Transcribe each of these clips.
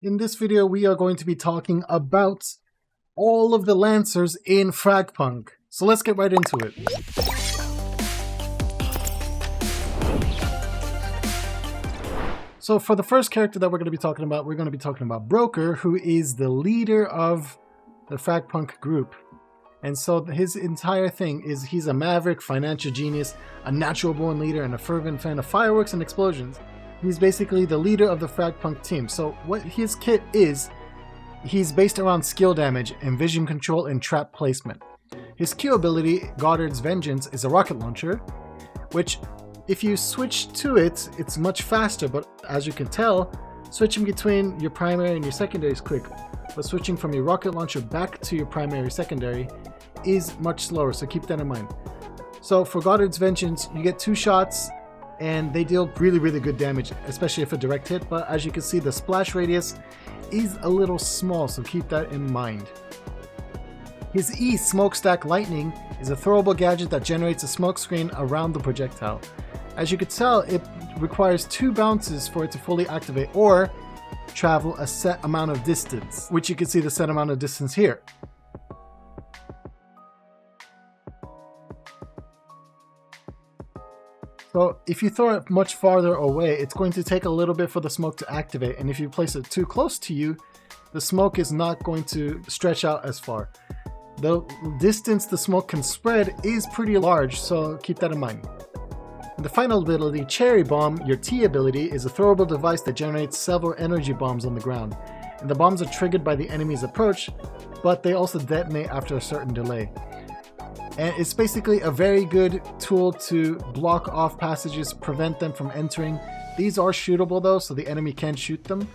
In this video, we are going to be talking about all of the Lancers in FragPunk. So let's get right into it. So for the first character that we're going to be talking about, Broker, who is the leader of the FragPunk group. And so his entire thing is he's a maverick, financial genius, a natural-born leader, and a fervent fan of fireworks and explosions. He's basically the leader of the FragPunk team. So what his kit is, he's based around skill damage and vision control and trap placement. His Q ability, Goddard's Vengeance, is a rocket launcher, which if you switch to it, it's much faster, but as you can tell, switching between your primary and your secondary is quick, but switching from your rocket launcher back to your primary secondary is much slower, so keep that in mind. So for Goddard's Vengeance, you get 2 shots, and they deal really good damage, especially if a direct hit, but as you can see, the splash radius is a little small, so keep that in mind. His E, Smokestack Lightning, is a throwable gadget that generates a smoke screen around the projectile. As you can tell, it requires 2 bounces for it to fully activate or travel a set amount of distance, which you can see the set amount of distance here. So if you throw it much farther away, it's going to take a little bit for the smoke to activate, and if you place it too close to you, the smoke is not going to stretch out as far. The distance the smoke can spread is pretty large, so keep that in mind. And the final ability, Cherry Bomb, your T ability, is a throwable device that generates several energy bombs on the ground. And the bombs are triggered by the enemy's approach, but they also detonate after a certain delay. And it's basically a very good tool to block off passages, prevent them from entering. These are shootable though, so the enemy can shoot them,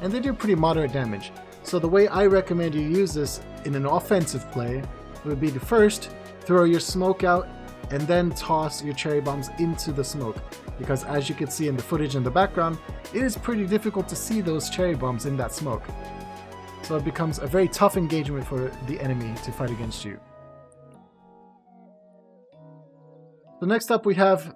and they do pretty moderate damage. So the way I recommend you use this in an offensive play would be to first throw your smoke out and then toss your cherry bombs into the smoke. Because as you can see in the footage in the background, it is pretty difficult to see those cherry bombs in that smoke. So it becomes a very tough engagement for the enemy to fight against you. So next up we have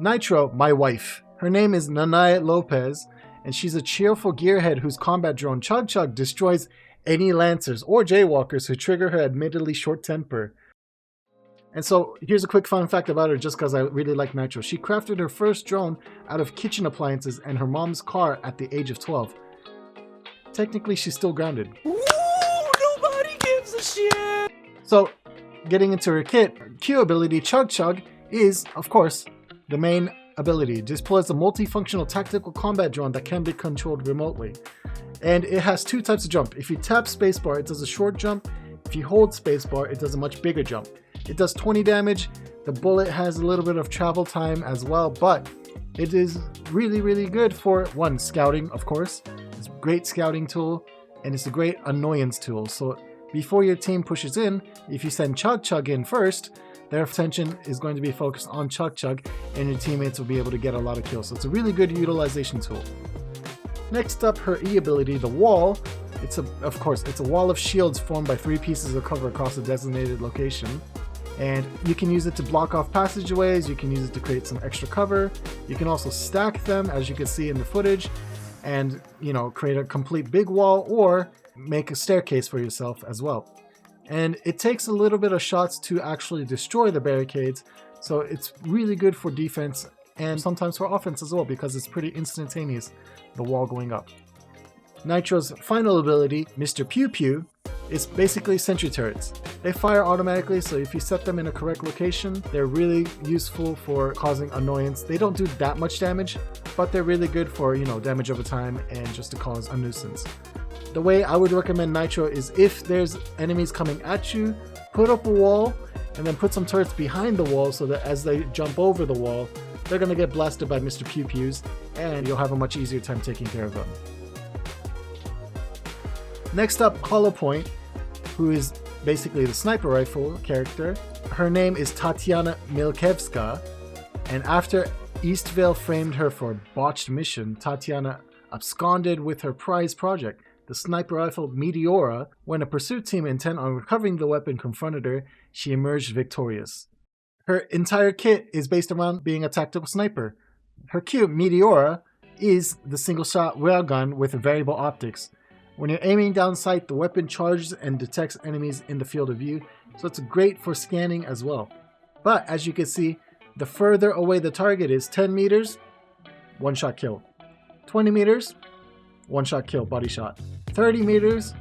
Nitro, my wife. Her name is Nanay Lopez, and she's a cheerful gearhead whose combat drone Chug Chug destroys any Lancers or Jaywalkers who trigger her admittedly short temper. And so here's a quick fun fact about her, just because I really like Nitro. She crafted her first drone out of kitchen appliances and her mom's car at the age of 12. Technically she's still grounded. Ooh, nobody gives a shit! So getting into her kit, Q ability Chug Chug is, of course, the main ability. It deploys a multifunctional tactical combat drone that can be controlled remotely. And it has 2 types of jump. If you tap spacebar, it does a short jump. If you hold spacebar, it does a much bigger jump. It does 20 damage. The bullet has a little bit of travel time as well, but it is really good for, 1, scouting, of course. It's a great scouting tool, and it's a great annoyance tool. So before your team pushes in, if you send Chug Chug in first, their attention is going to be focused on Chug Chug, and your teammates will be able to get a lot of kills. So it's a really good utilization tool. Next up, her E ability, the Wall. It's a wall of shields formed by 3 pieces of cover across a designated location. And you can use it to block off passageways, you can use it to create some extra cover. You can also stack them, as you can see in the footage, and create a complete big wall or make a staircase for yourself as well. And it takes a little bit of shots to actually destroy the barricades, so it's really good for defense and sometimes for offense as well, because it's pretty instantaneous, the wall going up. Nitro's final ability, Mr. Pew Pew, is basically sentry turrets. They fire automatically, so if you set them in a correct location, they're really useful for causing annoyance. They don't do that much damage, but they're really good for, damage over time and just to cause a nuisance. The way I would recommend Nitro is if there's enemies coming at you, put up a wall and then put some turrets behind the wall so that as they jump over the wall, they're going to get blasted by Mr. Pew Pews and you'll have a much easier time taking care of them. Next up, Hollow Point, who is basically the sniper rifle character. Her name is Tatiana Milkevska, and after Eastvale framed her for a botched mission, Tatiana absconded with her prize project, the sniper rifle Meteora. When a pursuit team intent on recovering the weapon confronted her, she emerged victorious. Her entire kit is based around being a tactical sniper. Her Q, Meteora, is the single shot railgun with variable optics. When you're aiming down sight, the weapon charges and detects enemies in the field of view, so it's great for scanning as well. But as you can see, the further away the target is, 10 meters, one shot kill. 20 meters, one shot kill, body shot. 30 meters,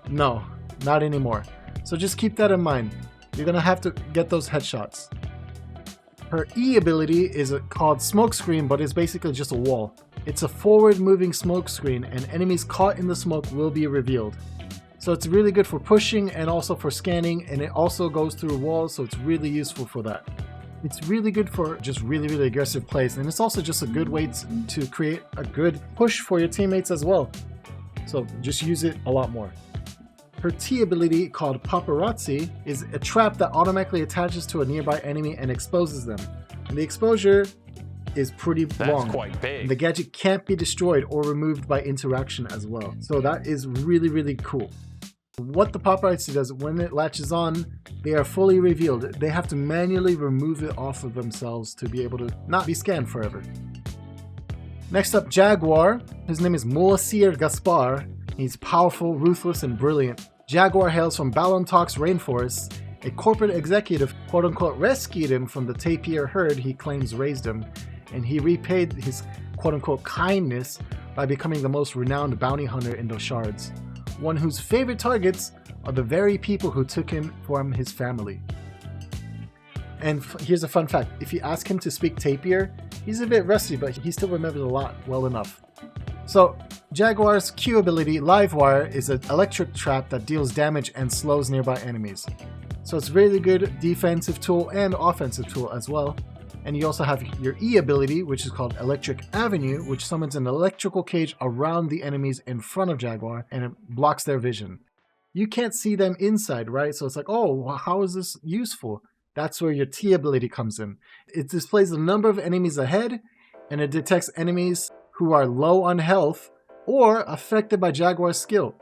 no, not anymore. So just keep that in mind. You're gonna have to get those headshots. Her E ability is called smoke screen, but it's basically just a wall. It's a forward moving smoke screen, and enemies caught in the smoke will be revealed. So it's really good for pushing and also for scanning, and it also goes through walls, so it's really useful for that. It's really good for just really aggressive plays, and it's also just a good way to create a good push for your teammates as well. So just use it a lot more. Her T ability, called paparazzi, is a trap that automatically attaches to a nearby enemy and exposes them. And the exposure is pretty long. That's quite big. The gadget can't be destroyed or removed by interaction as well. So that is really cool. What the paparazzi does, when it latches on, they are fully revealed. They have to manually remove it off of themselves to be able to not be scanned forever. Next up, Jaguar. His name is Moacir Gaspar. He's powerful, ruthless, and brilliant. Jaguar hails from Balontox rainforests. A corporate executive, quote-unquote, rescued him from the tapir herd he claims raised him, and he repaid his, quote-unquote, kindness by becoming the most renowned bounty hunter in the shards, one whose favorite targets are the very people who took him from his family. And here's a fun fact. If you ask him to speak tapir, he's a bit rusty, but he still remembers a lot well enough. So, Jaguar's Q ability, Livewire, is an electric trap that deals damage and slows nearby enemies. So it's a really good defensive tool and offensive tool as well. And you also have your E ability, which is called Electric Avenue, which summons an electrical cage around the enemies in front of Jaguar, and it blocks their vision. You can't see them inside, right? So it's like, oh, how is this useful? That's where your T ability comes in. It displays the number of enemies ahead, and it detects enemies who are low on health or affected by Jaguar's skill.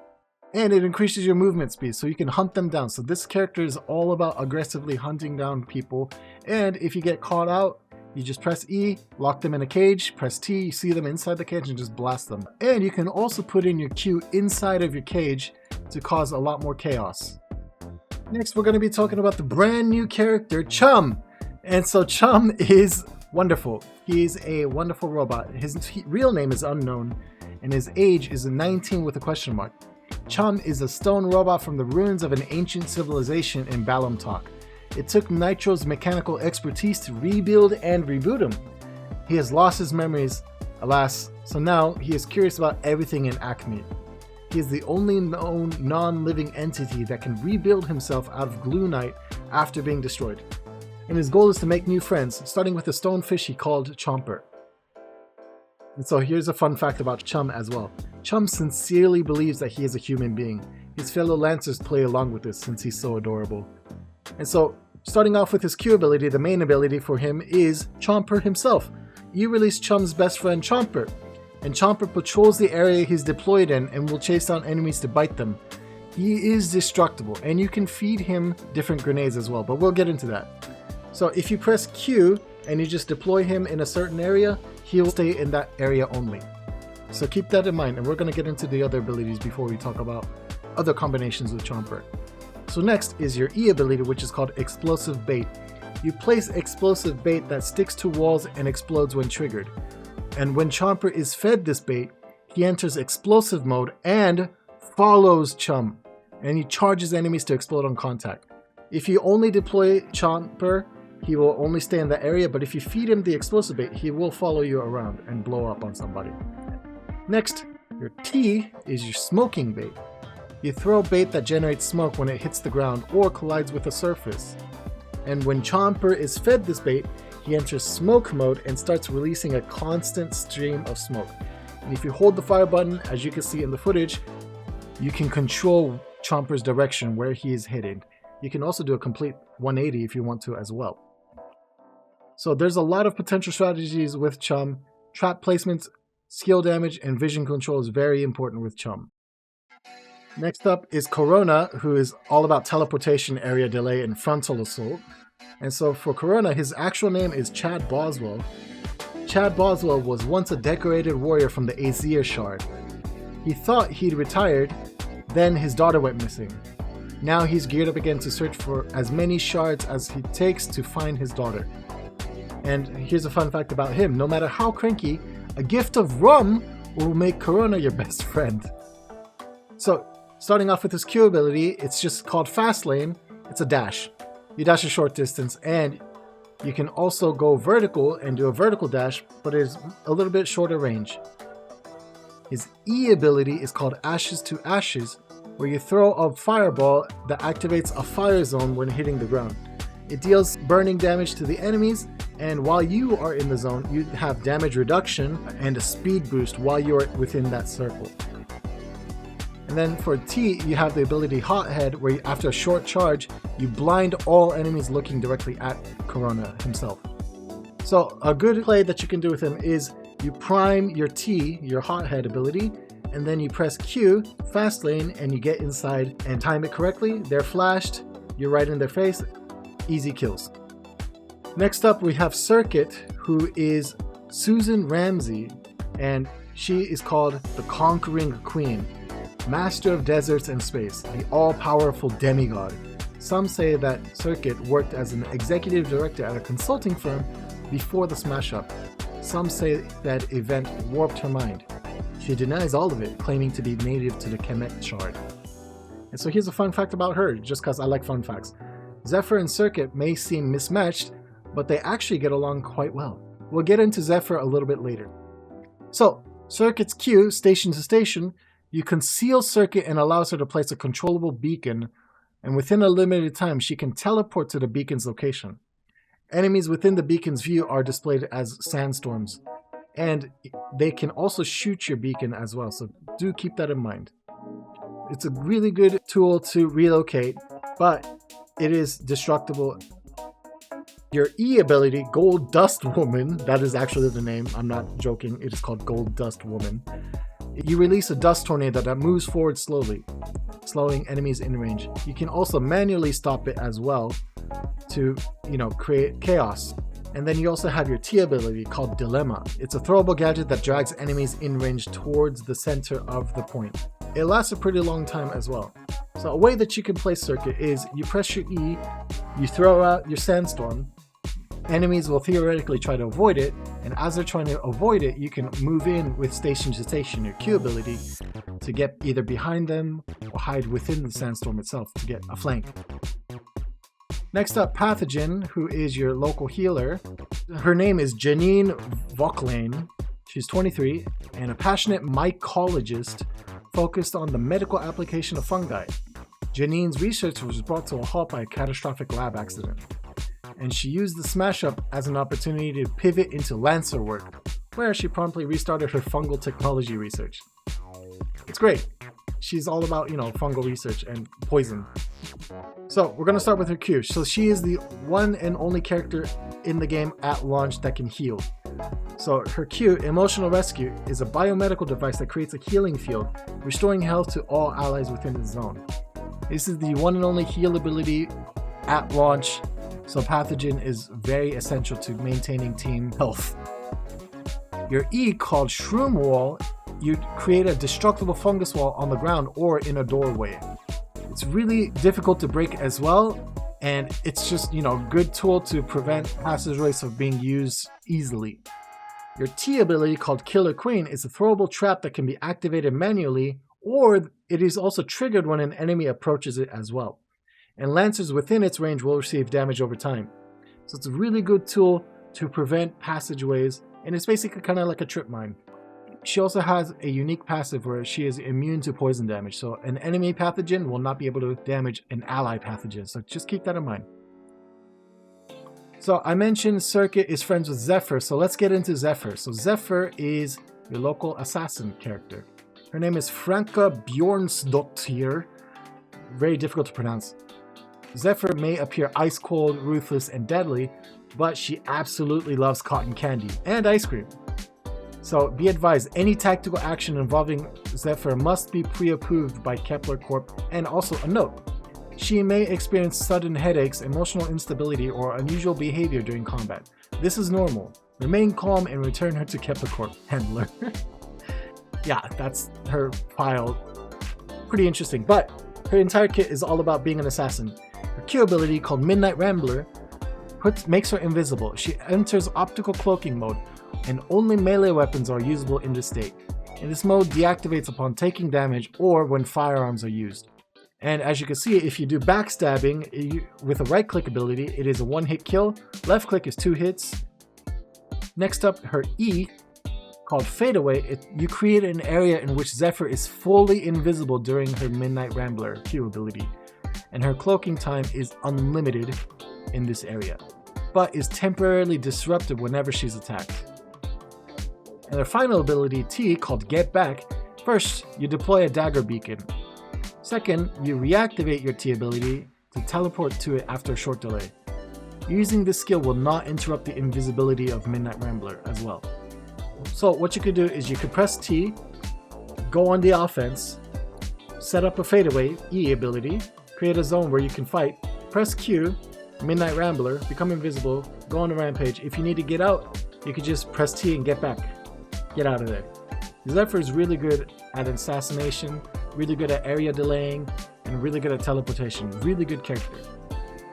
And it increases your movement speed, so you can hunt them down. So this character is all about aggressively hunting down people. And if you get caught out, you just press E, lock them in a cage, press T, you see them inside the cage and just blast them. And you can also put in your Q inside of your cage to cause a lot more chaos. Next, we're going to be talking about the brand new character, Chum. And so Chum is wonderful. He's a wonderful robot. His real name is unknown, and his age is 19 with a question mark. Chum is a stone robot from the ruins of an ancient civilization in Balontox. It took Nitro's mechanical expertise to rebuild and reboot him. He has lost his memories, alas, so now he is curious about everything in Acme. He is the only known non-living entity that can rebuild himself out of Gluonite after being destroyed. And his goal is to make new friends, starting with a stonefish he called Chomper. And so here's a fun fact about Chum as well. Chum sincerely believes that he is a human being. His fellow Lancers play along with this since he's so adorable. And so, starting off with his Q ability, the main ability for him is Chomper himself. You release Chum's best friend Chomper, and Chomper patrols the area he's deployed in and will chase down enemies to bite them. He is destructible, and you can feed him different grenades as well, but we'll get into that. So if you press Q and you just deploy him in a certain area, he'll stay in that area only. So keep that in mind, and we're going to get into the other abilities before we talk about other combinations with Chomper. So next is your E ability, which is called Explosive Bait. You place explosive bait that sticks to walls and explodes when triggered. And when Chomper is fed this bait, he enters explosive mode and follows Chum, and he charges enemies to explode on contact. If you only deploy Chomper, he will only stay in that area, but if you feed him the explosive bait, he will follow you around and blow up on somebody. Next, your T is your smoking bait. You throw bait that generates smoke when it hits the ground or collides with a surface. And when Chomper is fed this bait, he enters smoke mode and starts releasing a constant stream of smoke. And if you hold the fire button, as you can see in the footage, you can control Chomper's direction where he is headed. You can also do a complete 180 if you want to as well. So there's a lot of potential strategies with Chum. Trap placements, skill damage, and vision control is very important with Chum. Next up is Corona, who is all about teleportation, area delay, and frontal assault. And so for Corona, his actual name is Chad Boswell. Chad Boswell was once a decorated warrior from the Azir Shard. He thought he'd retired, then his daughter went missing. Now he's geared up again to search for as many shards as he takes to find his daughter. And here's a fun fact about him: no matter how cranky, a gift of rum will make Corona your best friend. So, starting off with his Q ability, it's just called Fast Lane. It's a dash. You dash a short distance, and you can also go vertical and do a vertical dash, but it's a little bit shorter range. His E ability is called Ashes to Ashes, where you throw a fireball that activates a fire zone when hitting the ground. It deals burning damage to the enemies, and while you are in the zone, you have damage reduction and a speed boost while you're within that circle. And then for T, you have the ability Hothead, where after a short charge, you blind all enemies looking directly at Corona himself. So a good play that you can do with him is you prime your T, your Hothead ability, and then you press Q, Fast Lane, and you get inside and time it correctly. They're flashed, you're right in their face, easy kills. Next up we have Circuit, who is Susan Ramsey, and she is called the Conquering Queen, Master of Deserts and Space, the all-powerful demigod. Some say that Circuit worked as an executive director at a consulting firm before the smash-up. Some say that event warped her mind. She denies all of it, claiming to be native to the Kismet shard. And so here's a fun fact about her, just because I like fun facts. Zephyr and Circuit may seem mismatched, but they actually get along quite well. We'll get into Zephyr a little bit later. So, Circuit's Q, station to station, you conceal Circuit and allows her to place a controllable beacon, and within a limited time she can teleport to the beacon's location. Enemies within the beacon's view are displayed as sandstorms, and they can also shoot your beacon as well, so do keep that in mind. It's a really good tool to relocate, but it is destructible. Your E ability, Gold Dust Woman, that is actually the name, I'm not joking, it is called Gold Dust Woman. You release a dust tornado that moves forward slowly, slowing enemies in range. You can also manually stop it as well to, create chaos. And then you also have your T ability called Dilemma. It's a throwable gadget that drags enemies in range towards the center of the point. It lasts a pretty long time as well. So a way that you can play Circuit is you press your E, you throw out your sandstorm, enemies will theoretically try to avoid it, and as they're trying to avoid it, you can move in with station to station, your Q ability, to get either behind them or hide within the sandstorm itself to get a flank. Next up, Pathogen, who is your local healer. Her name is Janine Vauclane. She's 23 and a passionate mycologist focused on the medical application of fungi. Janine's research was brought to a halt by a catastrophic lab accident, and she used the smash-up as an opportunity to pivot into Lancer work, where she promptly restarted her fungal technology research. It's great. She's all about, fungal research and poison. So we're going to start with her Q. So she is the one and only character in the game at launch that can heal. So her Q, Emotional Rescue, is a biomedical device that creates a healing field, restoring health to all allies within the zone. This is the one and only heal ability at launch, so Pathogen is very essential to maintaining team health. Your E, called Shroom Wall, you create a destructible fungus wall on the ground or in a doorway. It's really difficult to break as well, and it's just, a good tool to prevent passageways from being used easily. Your T ability, called Killer Queen, is a throwable trap that can be activated manually, or it is also triggered when an enemy approaches it as well. And lancers within its range will receive damage over time. So it's a really good tool to prevent passageways, and it's basically kind of like a trip mine. She also has a unique passive where she is immune to poison damage, so an enemy pathogen will not be able to damage an ally pathogen, so just keep that in mind. So I mentioned Circuit is friends with Zephyr, so let's get into Zephyr. So Zephyr is your local assassin character. Her name is Franka Bjornsdottir, very difficult to pronounce. Zephyr may appear ice cold, ruthless, and deadly, but she absolutely loves cotton candy and ice cream. So be advised, any tactical action involving Zephyr must be pre-approved by Kepler Corp. And also a note, she may experience sudden headaches, emotional instability, or unusual behavior during combat. This is normal. Remain calm and return her to Kepler Handler. Yeah, that's her file. Pretty interesting, but her entire kit is all about being an assassin. Her Q ability, called Midnight Rambler, makes her invisible. She enters optical cloaking mode, and only melee weapons are usable in this state. And this mode deactivates upon taking damage or when firearms are used. And as you can see, if you do backstabbing with a right click ability, it is a one-hit kill. Left click is 2 hits. Next up, her E, called Fade Away, you create an area in which Zephyr is fully invisible during her Midnight Rambler Q ability. And her cloaking time is unlimited in this area, but is temporarily disrupted whenever she's attacked. And her final ability, T, called Get Back, first, you deploy a dagger beacon. Second, you reactivate your T ability to teleport to it after a short delay. Using this skill will not interrupt the invisibility of Midnight Rambler as well. So what you could do is you could press T, go on the offense, set up a fadeaway E ability, create a zone where you can fight, press Q, Midnight Rambler, become invisible, go on a rampage. If you need to get out, you could just press T and get back. Get out of there. Zephyr is really good at assassination, really good at area delaying, and really good at teleportation. Really good character.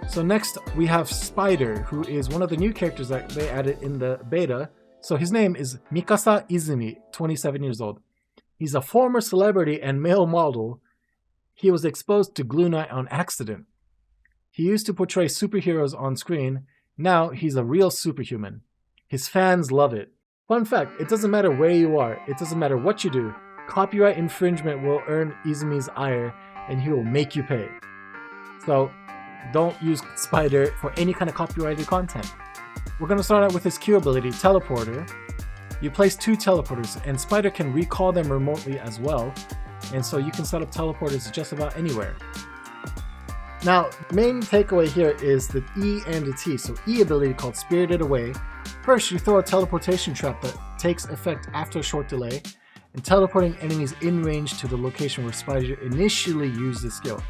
So next we have Spider, who is one of the new characters that they added in the beta. So his name is Mikasa Izumi, 27 years old. He's a former celebrity and male model. He was exposed to Glue Knight on accident. He used to portray superheroes on screen. Now he's a real superhuman. His fans love it. Fun fact, it doesn't matter where you are, it doesn't matter what you do, copyright infringement will earn Izumi's ire and he will make you pay. So don't use Spider for any kind of copyrighted content. We're going to start out with his Q ability, Teleporter. You place 2 teleporters and Spider can recall them remotely as well, and so you can set up teleporters just about anywhere. Now, main takeaway here is the E and the T. So E ability, called Spirited Away. First, you throw a teleportation trap that takes effect after a short delay, and teleporting enemies in range to the location where Spider initially used this skill.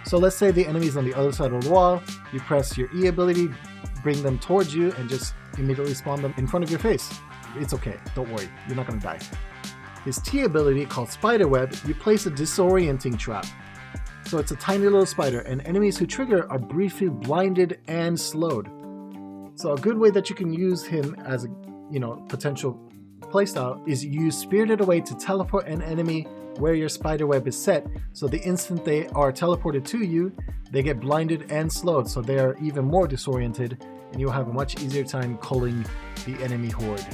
So let's say the enemy's on the other side of the wall, you press your E ability, bring them towards you, and just immediately spawn them in front of your face. It's okay, don't worry, you're not gonna die. His T ability, called Spiderweb, you place a disorienting trap. So it's a tiny little spider, and enemies who trigger are briefly blinded and slowed. So a good way that you can use him as a potential playstyle is use Spirited Away to teleport an enemy where your spiderweb is set, so the instant they are teleported to you, they get blinded and slowed, so they are even more disoriented, and you'll have a much easier time culling the enemy horde.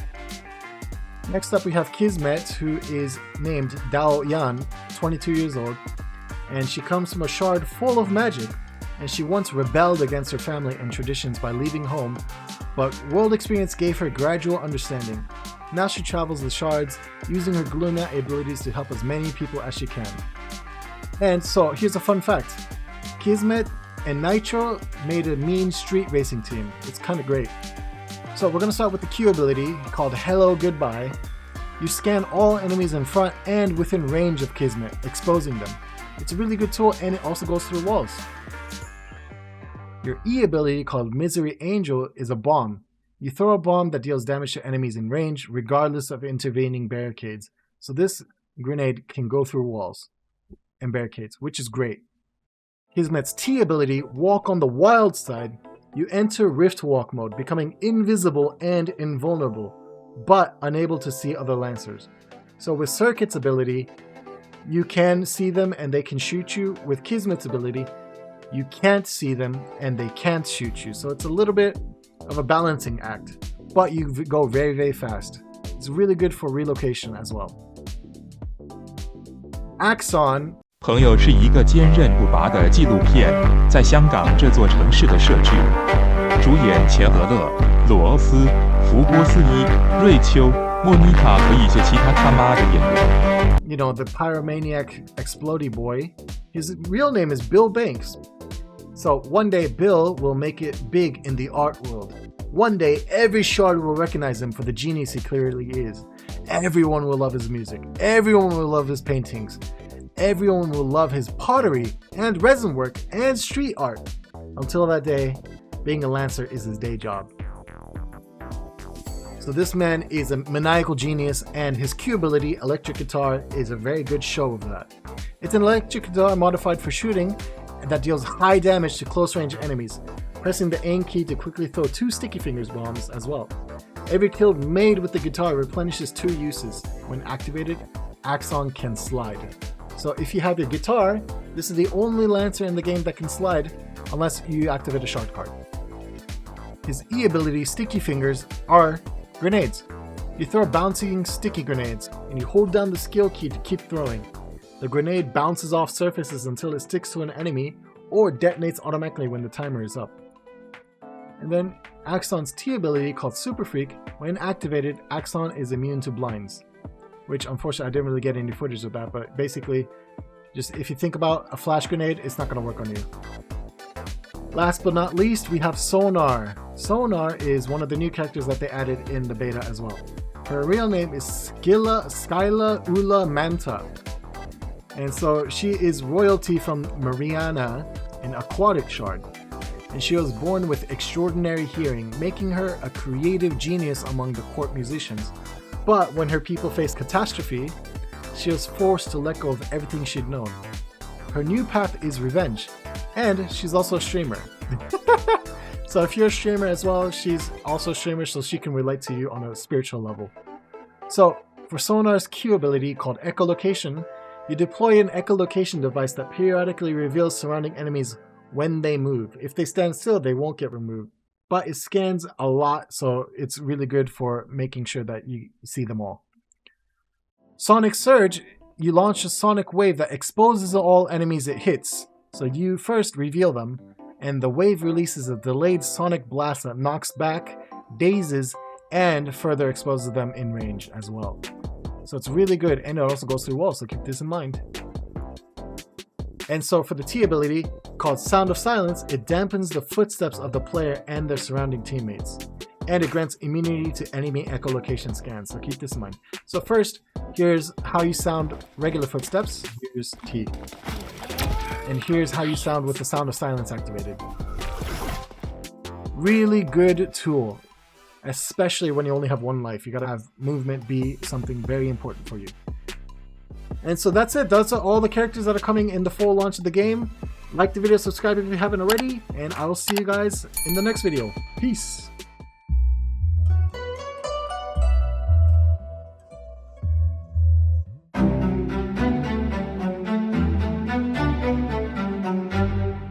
Next up we have Kismet, who is named Dao Yan, 22 years old, and she comes from a shard full of magic, and she once rebelled against her family and traditions by leaving home, but world experience gave her gradual understanding. Now she travels the shards, using her Glue Knight abilities to help as many people as she can. And so here's a fun fact. Kismet and Nitro made a mean street racing team. It's kind of great. So we're going to start with the Q ability, called Hello Goodbye. You scan all enemies in front and within range of Kismet, exposing them. It's a really good tool, and it also goes through walls. Your E ability, called Misery Angel, is a bomb. You throw a bomb that deals damage to enemies in range, regardless of intervening barricades. So this grenade can go through walls and barricades, which is great. Kismet's T ability, Walk on the Wild Side, you enter Rift Walk mode, becoming invisible and invulnerable, but unable to see other Lancers. So with Circuit's ability, you can see them and they can shoot you. With Kismet's ability, you can't see them and they can't shoot you. So it's a little bit of a balancing act, but you go very, very fast. It's really good for relocation as well. Axon. 朋友是一个坚韧不拔的纪录片，在香港这座城市的摄制，主演钱德勒、罗欧斯、福波斯伊、瑞秋、莫妮卡和一些其他他妈的演员。You know, the pyromaniac explodey boy. His real name is Bill Banks. So one day Bill will make it big in the art world. One day every shard will recognize him for the genius he clearly is. Everyone will love his music. Everyone will love his paintings. Everyone will love his pottery and resin work and street art. Until that day, being a Lancer is his day job. So this man is a maniacal genius, and his Q ability, Electric Guitar, is a very good show of that. It's an electric guitar modified for shooting that deals high damage to close range enemies, pressing the aim key to quickly throw 2 Sticky Fingers bombs as well. Every kill made with the guitar replenishes 2 uses. When activated, Axon can slide. So if you have your guitar, this is the only Lancer in the game that can slide unless you activate a shard card. His E ability, Sticky Fingers, are grenades. You throw bouncing sticky grenades, and you hold down the skill key to keep throwing. The grenade bounces off surfaces until it sticks to an enemy, or detonates automatically when the timer is up. And then Axon's T ability, called Super Freak, when activated, Axon is immune to blinds. Which unfortunately I didn't really get any footage of that, but basically, just if you think about a flash grenade, it's not going to work on you. Last but not least, we have Sonar. Sonar is one of the new characters that they added in the beta as well. Her real name is Skyla Ula Manta. And so she is royalty from Mariana, an aquatic shard. And she was born with extraordinary hearing, making her a creative genius among the court musicians. But when her people faced catastrophe, she was forced to let go of everything she'd known. Her new path is revenge, and she's also a streamer. So if you're a streamer as well, she's also a streamer, so she can relate to you on a spiritual level. So for Sonar's Q ability, called Echolocation, you deploy an echolocation device that periodically reveals surrounding enemies when they move. If they stand still, they won't get removed. But it scans a lot, so it's really good for making sure that you see them all. Sonic Surge, you launch a sonic wave that exposes all enemies it hits. So you first reveal them, and the wave releases a delayed sonic blast that knocks back, dazes, and further exposes them in range as well. So it's really good, and it also goes through walls, so keep this in mind. And so for the T ability, called Sound of Silence, it dampens the footsteps of the player and their surrounding teammates. And it grants immunity to enemy echolocation scans, so keep this in mind. So first, here's how you sound regular footsteps. Here's T. And here's how you sound with the Sound of Silence activated. Really good tool, especially when you only have 1 life. You gotta have movement be something very important for you. And so that's it. Those are all the characters that are coming in the full launch of the game. Like the video, subscribe if you haven't already, and I will see you guys in the next video. Peace!